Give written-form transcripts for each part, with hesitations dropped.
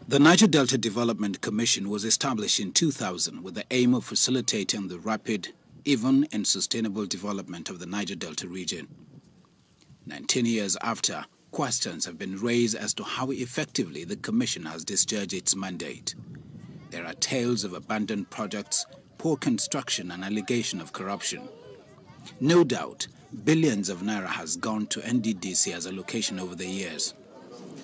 The Niger Delta Development Commission was established in 2000 with the aim of facilitating the rapid, even and sustainable development of the Niger Delta region. 19 years after, questions have been raised as to how effectively the Commission has discharged its mandate. There are tales of abandoned projects, poor construction and allegation of corruption. No doubt, billions of naira has gone to NDDC as allocation over the years.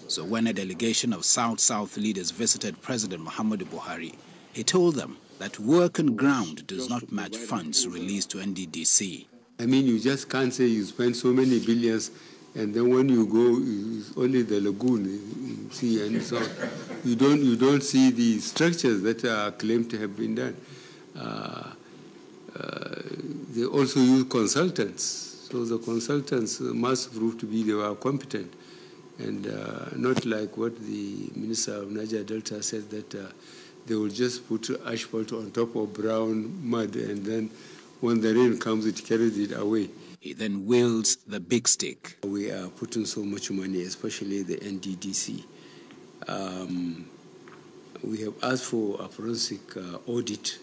So when a delegation of South-South leaders visited President Muhammadu Buhari, he told them that work on ground does not match funds released to NDDC. I mean, you just can't say you spend so many billions and then when you go, it's only the lagoon you see, and so you don't see the structures that are claimed to have been done. They also use consultants, so the consultants must prove to be they were competent. And not like what the Minister of Niger Delta said, that they will just put asphalt on top of brown mud and then when the rain comes, it carries it away. He then wields the big stick. We are putting so much money, especially the NDDC. We have asked for a forensic audit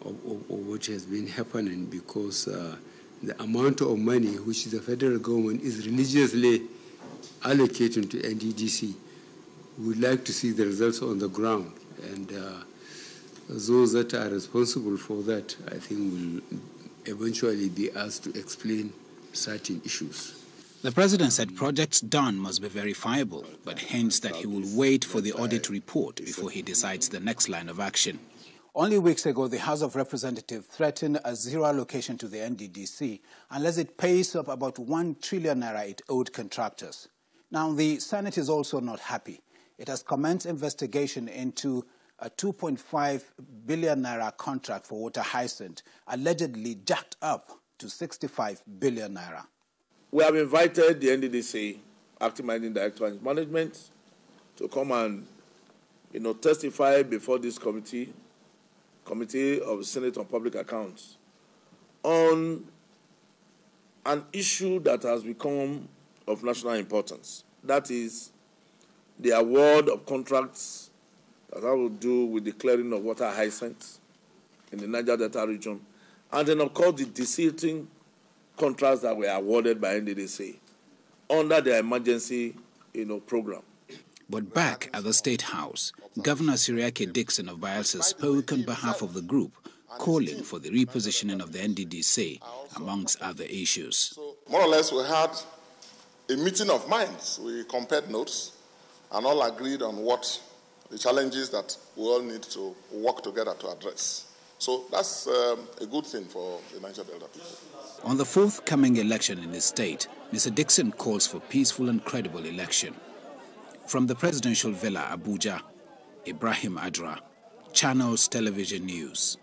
of what has been happening because the amount of money which the federal government is religiously allocating to NDDC, we would like to see the results on the ground. And those that are responsible for that, I think, will eventually be asked to explain certain issues. The president said projects done must be verifiable, but hints that he will wait for the audit report before he decides the next line of action. Only weeks ago, the House of Representatives threatened a zero allocation to the NDDC unless it pays up about 1 trillion naira it owed contractors. Now, the Senate is also not happy. It has commenced investigation into a 2.5 billion naira contract for water hyacinth, allegedly jacked up to 65 billion naira. We have invited the NDDC, Acting Managing Director and management, to come and testify before this committee of the Senate on Public Accounts on an issue that has become of national importance. That is the award of contracts that have to do with the clearing of water hyacinth in the Niger Delta region, and then, of course, the desilting contracts that were awarded by NDDC under their emergency program. But back at the State House, Governor Siriake Dixon of Bayelsa spoke on behalf of the group, calling for the repositioning of the NDDC, amongst other issues. So, more or less, we had a meeting of minds. We compared notes and all agreed on what the challenges that we all need to work together to address. So that's a good thing for the Niger Delta people. On the forthcoming election in the state, Mr. Dixon calls for peaceful and credible election. From the presidential villa, Abuja, Ibrahim Adra, Channels Television News.